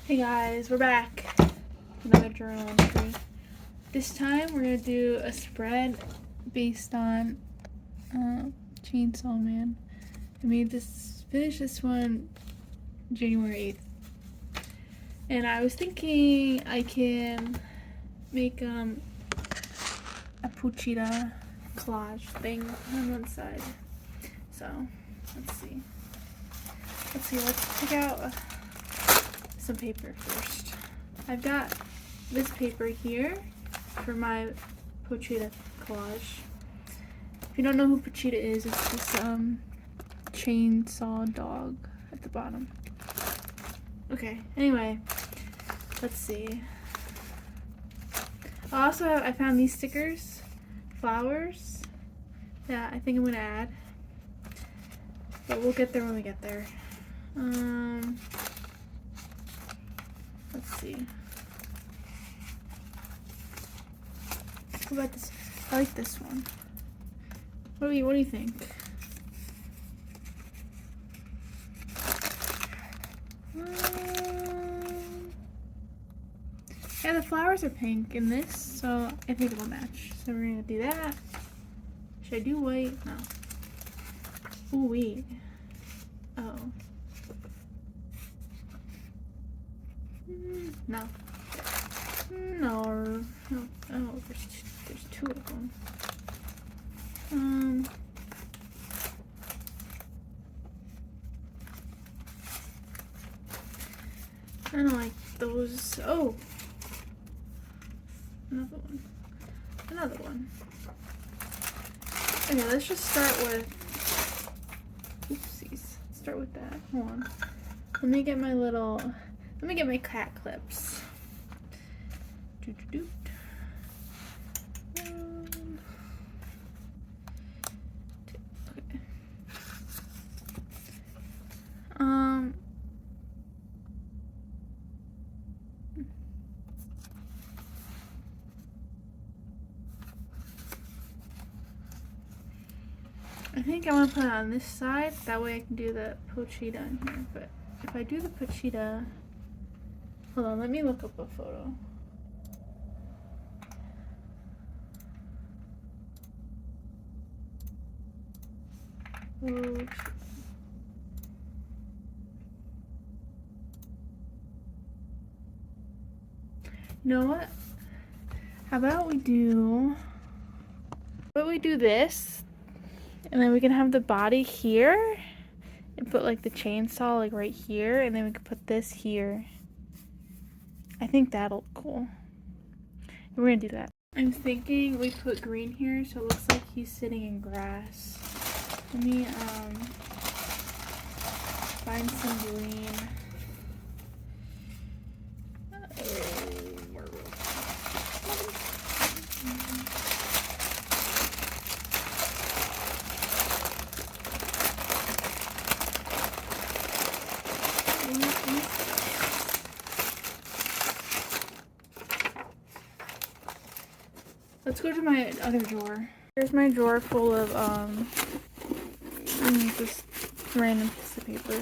Hey guys, we're back. Another journal entry. This time we're gonna do a spread based on Chainsaw Man. Finished this one January 8th. And I was thinking I can make a Pochita collage thing on one side. So let's see. Let's pick out some paper first. I've got this paper here for my Pochita collage. If you don't know who Pochita is, it's this chainsaw dog at the bottom. Okay, anyway, let's see. I found these stickers, flowers, that I think I'm gonna add, but we'll get there when we get there. Let's see. What about this? I like this one. What do you think? Yeah, the flowers are pink in this, so I think it'll match. So we're gonna do that. Should I do white? No. Ooh, wait. Oh. No. No. Oh, there's two of them. I don't like those. Oh, another one. Okay, let's just start with. Oopsies. Start with that. Hold on. Let me get my cat clips. Okay. I think I want to put it on this side. That way I can do the Pochita in here. But if I do the Pochita, hold on, let me look up a photo. You know what? How about we do this, and then we can have the body here and put like the chainsaw like right here, and then we can put this here. I think that'll look cool. We're gonna do that. I'm thinking we put green here so it looks like he's sitting in grass. Let me find some green. Let's go to my other drawer. Here's my drawer full of just random piece of paper.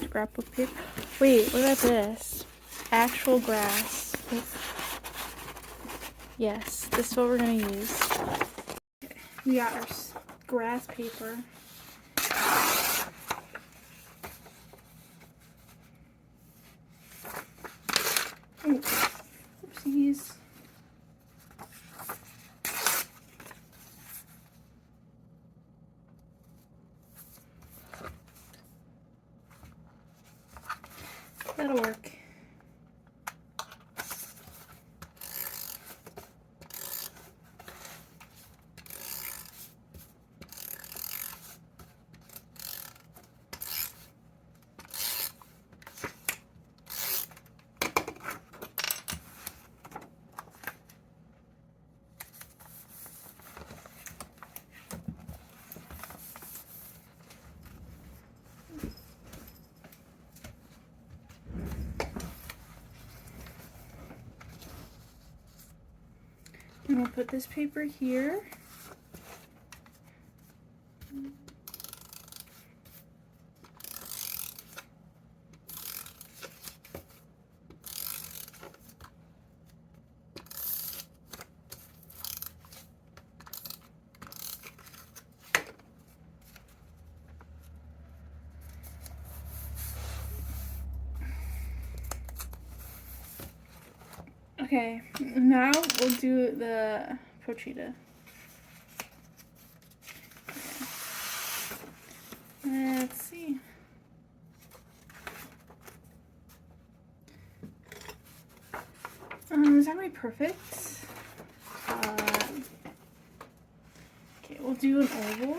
Scrapbook paper. Wait, what about this? Actual grass. Yes, this is what we're gonna use. Okay, we got our grass paper. Ooh, oopsies. That'll work. And we'll put this paper here. Okay, now we'll do the pochita. Okay. Let's see. Is that really perfect? Okay, we'll do an oval.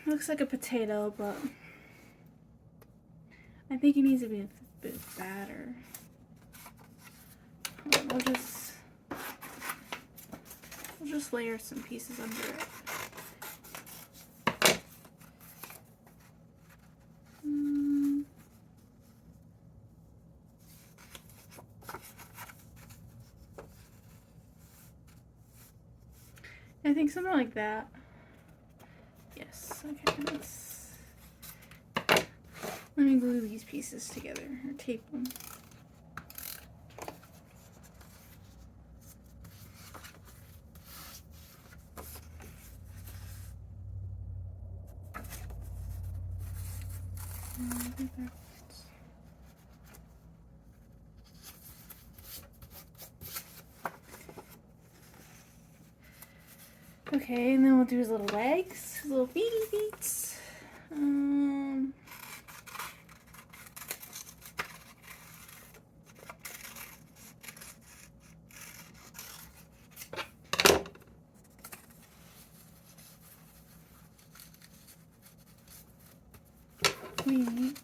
Looks like a potato, but I think it needs to be a bit fatter. We'll just layer some pieces under it. I think something like that. Yes, okay, let me glue these pieces together, or tape them. Okay, and then we'll do his little legs, his little feety feet. Wait.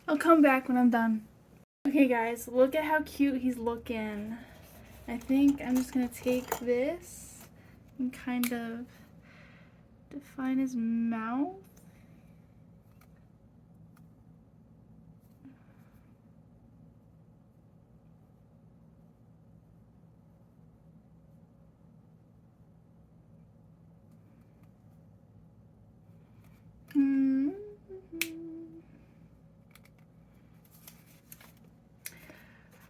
I'll come back when I'm done. Okay guys, look at how cute he's looking. I think I'm just gonna take this and kind of define his mouth.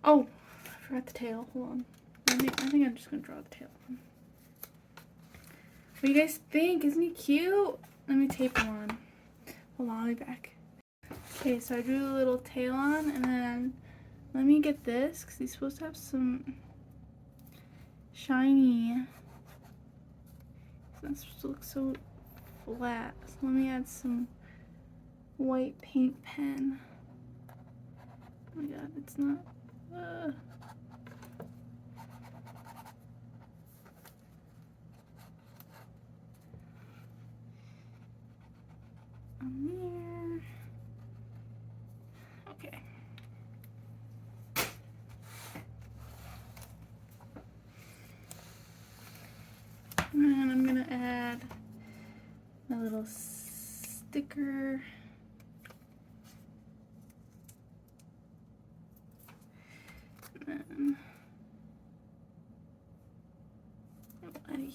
Oh, I forgot the tail. Hold on. I think I'm just gonna draw the tail. What do you guys think? Isn't he cute? Let me tape him on. Hold on, I'll be back. Okay, so I drew a little tail on, and then let me get this, because he's supposed to have some shiny. It's not supposed to look so flat. So let me add some white paint pen. Oh my god, it's not. There. Okay. And I'm gonna add a little sticker.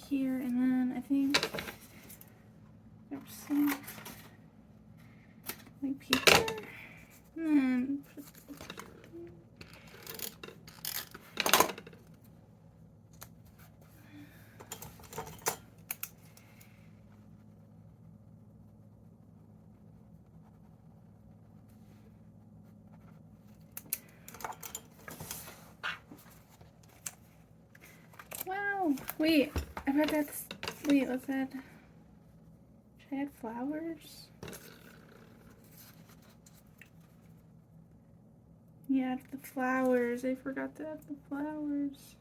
here, and then I think there's some like paper, and then put wow, wait, I bet that's, wait, what's that? Should I add flowers? Yeah, the flowers. I forgot to add the flowers.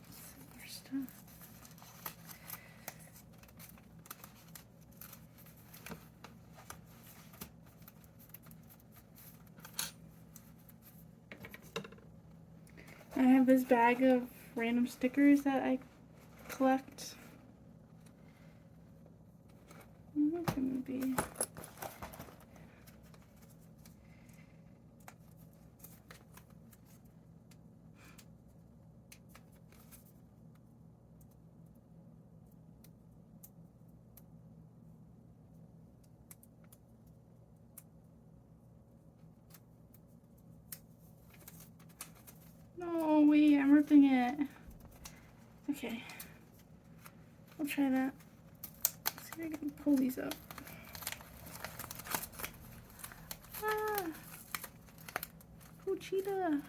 Some more stuff. I have this bag of random stickers that I collect. What can it be? No, wait, I'm ripping it. Okay. I'll try that. Let's see if I can pull these up. Ah! Pochita!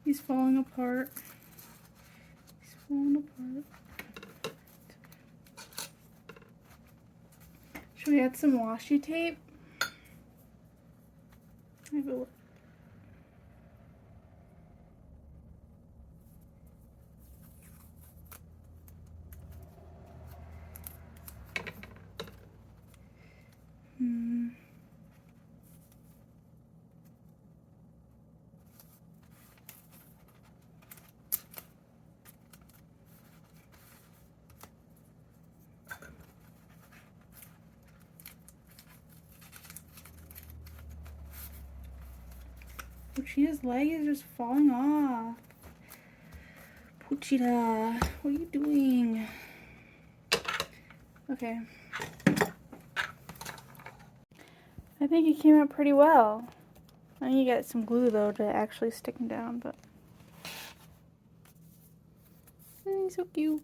He's falling apart. He's falling apart. Should we add some washi tape? I have a Pochita's leg is just falling off. Pochita, what are you doing? Okay. I think it came out pretty well. I need to get some glue though to actually stick him down, but he's so cute.